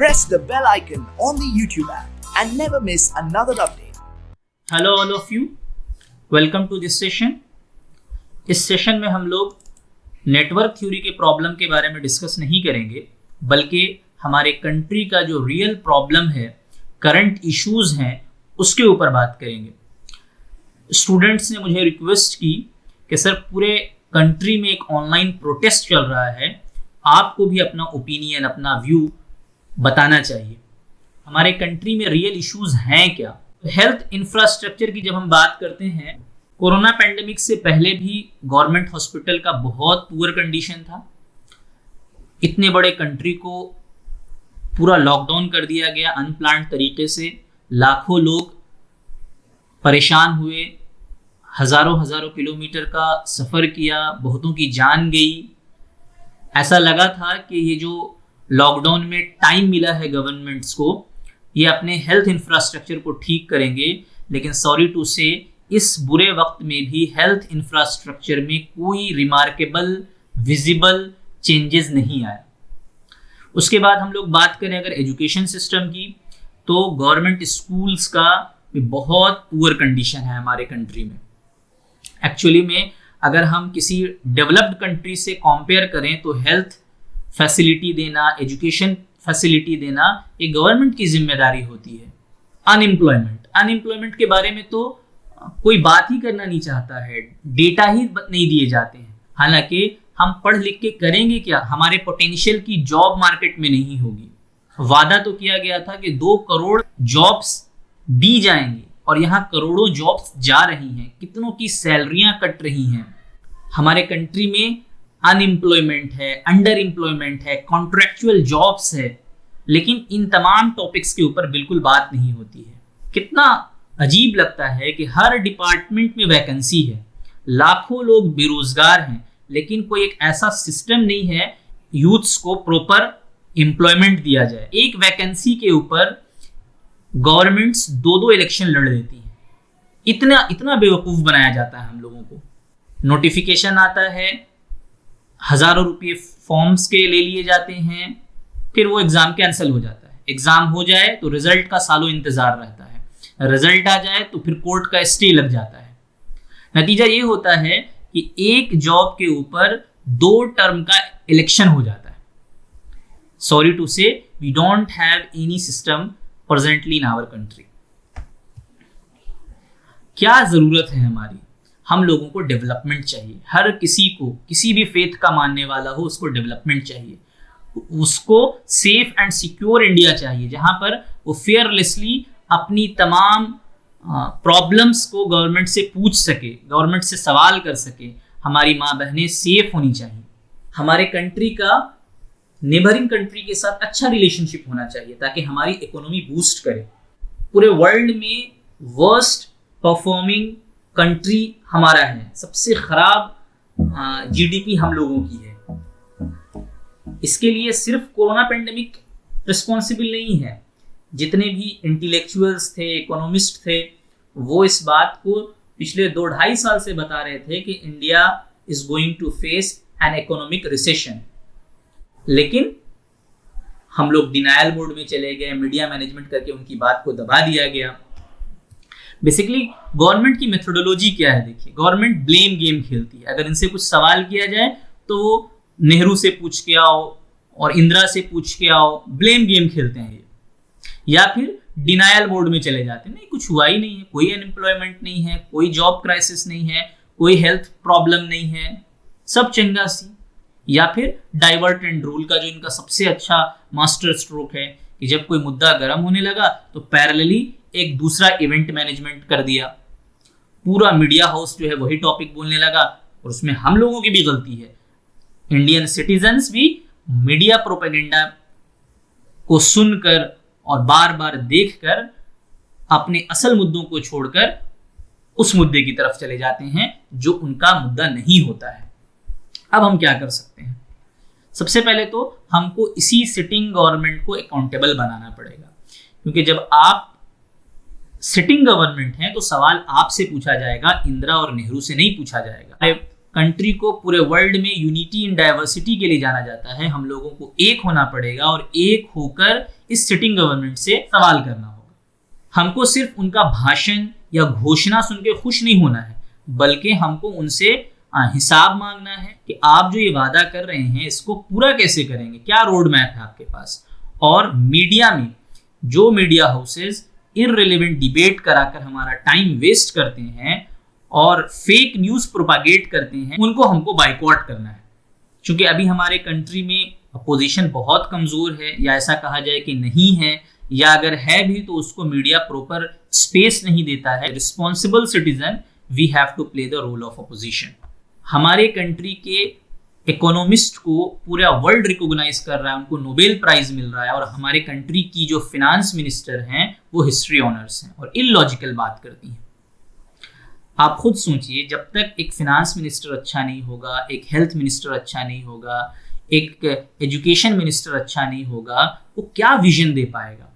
Press the bell icon on the YouTube app and never miss another update. Hello all of you. Welcome to this session. इस session में हम लोग network theory के problem के बारे में discuss नहीं करेंगे, बल्कि हमारे कंट्री का जो रियल प्रॉब्लम है, करंट इश्यूज हैं, उसके ऊपर बात करेंगे। स्टूडेंट्स ने मुझे रिक्वेस्ट की कि सर पूरे कंट्री में एक ऑनलाइन प्रोटेस्ट चल रहा है, आपको भी अपना ओपिनियन, अपना व्यू बताना चाहिए। हमारे कंट्री में रियल इश्यूज हैं क्या? हेल्थ इंफ्रास्ट्रक्चर की जब हम बात करते हैं, कोरोना पेंडेमिक से पहले भी गवर्नमेंट हॉस्पिटल का बहुत पुअर कंडीशन था। इतने बड़े कंट्री को पूरा लॉकडाउन कर दिया गया अनप्लान्ड तरीके से, लाखों लोग परेशान हुए, हजारों किलोमीटर का सफ़र किया, बहुतों की जान गई। ऐसा लगा था कि ये जो लॉकडाउन में टाइम मिला है गवर्नमेंट्स को, ये अपने हेल्थ इंफ्रास्ट्रक्चर को ठीक करेंगे, लेकिन सॉरी टू से इस बुरे वक्त में भी हेल्थ इंफ्रास्ट्रक्चर में कोई रिमार्केबल विजिबल चेंजेस नहीं आया। उसके बाद हम लोग बात करें अगर एजुकेशन सिस्टम की, तो गवर्नमेंट स्कूल्स का भी बहुत पुअर कंडीशन है हमारे कंट्री में। एक्चुअली में अगर हम किसी डेवलप्ड कंट्री से कंपेयर करें तो हेल्थ फैसिलिटी देना, एजुकेशन फैसिलिटी देना, ये गवर्नमेंट की जिम्मेदारी होती है। अनएम्प्लॉयमेंट के बारे में तो कोई बात ही करना नहीं चाहता है, डेटा ही नहीं दिए जाते हैं। हालांकि हम पढ़ लिख के करेंगे क्या? हमारे पोटेंशियल की जॉब मार्केट में नहीं होगी। वादा तो किया गया था कि 2 करोड़ जॉब्स दी जाएंगी और यहाँ करोड़ों जॉब्स जा रही हैं, कितनों की सैलरियां कट रही हैं। हमारे कंट्री में अनएम्प्लॉयमेंट है, अंडर एम्प्लॉयमेंट है, कॉन्ट्रैक्चुअल जॉब्स है, लेकिन इन तमाम टॉपिक्स के ऊपर बिल्कुल बात नहीं होती है। कितना अजीब लगता है कि हर डिपार्टमेंट में वैकेंसी है, लाखों लोग बेरोजगार हैं, लेकिन कोई एक ऐसा सिस्टम नहीं है यूथ्स को प्रॉपर एम्प्लॉयमेंट दिया जाए। एक वैकेंसी के ऊपर गवर्नमेंट्स 2 इलेक्शन लड़ देती हैं। इतना बेवकूफ़ बनाया जाता है हम लोगों को। नोटिफिकेशन आता है, हज़ारों रुपये फॉर्म्स के ले लिए जाते हैं, फिर वो एग्ज़ाम कैंसिल हो जाता है। एग्ज़ाम हो जाए तो रिजल्ट का सालों इंतज़ार रहता है, रिजल्ट आ जाए तो फिर कोर्ट का स्टे लग जाता है। नतीजा ये होता है कि एक जॉब के ऊपर 2 टर्म का इलेक्शन हो जाता है। Sorry to say we don't have any system presently in our country. क्या ज़रूरत है हमारी? हम लोगों को डेवलपमेंट चाहिए। हर किसी को, किसी भी फेथ का मानने वाला हो, उसको डेवलपमेंट चाहिए। उसको सेफ एंड सिक्योर इंडिया चाहिए, जहां पर वो फेयरलेसली अपनी तमाम प्रॉब्लम्स को गवर्नमेंट से पूछ सके, गवर्नमेंट से सवाल कर सके। हमारी माँ बहनें सेफ होनी चाहिए। हमारे कंट्री का नेबरिंग कंट्री के साथ अच्छा रिलेशनशिप होना चाहिए, ताकि हमारी इकोनॉमी बूस्ट करे। पूरे वर्ल्ड में वर्स्ट परफॉर्मिंग कंट्री हमारा है, सबसे खराब जीडीपी हम लोगों की है। इसके लिए सिर्फ कोरोना पेंडेमिक रिस्पॉन्सिबल नहीं है। जितने भी इंटेलेक्चुअल्स थे, इकोनॉमिस्ट थे, वो इस बात को पिछले 2-2.5 साल से बता रहे थे कि India is going to face an economic recession. लेकिन हम लोग डिनायल मोड में चले गए, मीडिया मैनेजमेंट करके उनकी बात को दबा दिया गया। बेसिकली गवर्नमेंट की मेथोडोलॉजी क्या है? देखिए, गवर्नमेंट ब्लेम गेम खेलती है। अगर इनसे कुछ सवाल किया जाए तो वो नेहरू से पूछ के आओ और इंदिरा से पूछ के आओ, ब्लेम गेम खेलते हैं ये। या फिर डिनायल मोड में चले जाते हैं, नहीं कुछ हुआ ही नहीं है, कोई अनएम्प्लॉयमेंट नहीं है, कोई जॉब क्राइसिस नहीं है, कोई हेल्थ प्रॉब्लम नहीं है, सब चंगा सी। या फिर डाइवर्ट एंड रूल का जो इनका सबसे अच्छा मास्टर स्ट्रोक है कि जब कोई मुद्दा गर्म होने लगा तो पैरेलली एक दूसरा इवेंट मैनेजमेंट कर दिया। पूरा मीडिया हाउस जो है वही टॉपिक बोलने लगा, और उसमें हम लोगों की भी गलती है। इंडियन सिटीजन्स भी मीडिया प्रोपेगेंडा को सुनकर और बार बार देखकर अपने असल मुद्दों को छोड़कर उस मुद्दे की तरफ चले जाते हैं जो उनका मुद्दा नहीं होता है। अब हम क्या कर सकते हैं? सबसे पहले तो हमको इसी सिटिंग गवर्नमेंट को अकाउंटेबल बनाना पड़ेगा, क्योंकि जब आप सिटिंग गवर्नमेंट है तो सवाल आपसे पूछा जाएगा, इंदिरा और नेहरू से नहीं पूछा जाएगा। कंट्री को पूरे वर्ल्ड में यूनिटी इन डाइवर्सिटी के लिए जाना जाता है। हम लोगों को एक होना पड़ेगा और एक होकर इस सिटिंग गवर्नमेंट से सवाल करना होगा। हमको सिर्फ उनका भाषण या घोषणा सुन के खुश नहीं होना है, बल्कि हमको उनसे हिसाब मांगना है कि आप जो ये वादा कर रहे हैं इसको पूरा कैसे करेंगे, क्या रोड मैप है आपके पास। और मीडिया में जो मीडिया हाउसेस इररिलेवेंट डिबेट कराकर हमारा टाइम वेस्ट करते हैं और फेक न्यूज़ प्रोपागेट करते हैं, उनको हमको बाइकआउट करना है। क्योंकि अभी हमारे कंट्री में अपोजिशन बहुत कमज़ोर है, या ऐसा कहा जाए कि नहीं है, या अगर है भी तो उसको मीडिया प्रॉपर स्पेस नहीं देता है। Responsible citizen we have to play the role of opposition. हमारे कंट्री के इकोनॉमिस्ट को पूरा वर्ल्ड रिकॉग्नाइज कर रहा है, उनको नोबेल प्राइज मिल रहा है, और हमारे कंट्री की जो फिनांस मिनिस्टर हैं वो हिस्ट्री ऑनर्स हैं और इलॉजिकल बात करती हैं। आप खुद सोचिए, जब तक एक फिनांस मिनिस्टर अच्छा नहीं होगा, एक हेल्थ मिनिस्टर अच्छा नहीं होगा, एक एजुकेशन मिनिस्टर अच्छा नहीं होगा, वो क्या विजन दे पाएगा।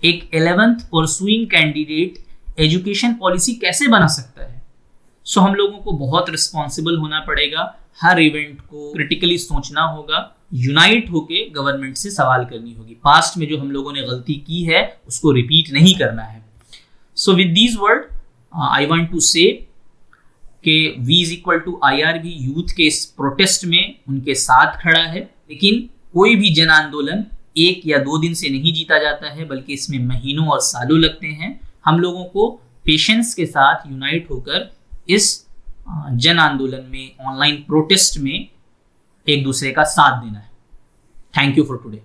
एक 11th pursuing candidate education policy कैसे बना सकता है। सो हम लोगों को बहुत रिस्पॉन्सिबल होना पड़ेगा, हर इवेंट को क्रिटिकली सोचना होगा, यूनाइट होके गवर्नमेंट से सवाल करनी होगी। पास्ट में जो हम लोगों ने गलती की है उसको रिपीट नहीं करना है। So with these word I want to say कि V is equal to IR भी यूथ के इस प्रोटेस्ट में उनके साथ खड़ा है। लेकिन कोई भी जन आंदोलन 1 या 2 दिन से नहीं जीता जाता है, बल्कि इसमें महीनों और सालों लगते हैं। हम लोगों को पेशेंस के साथ यूनाइट होकर इस जन आंदोलन में, ऑनलाइन प्रोटेस्ट में एक दूसरे का साथ देना है। Thank you for today.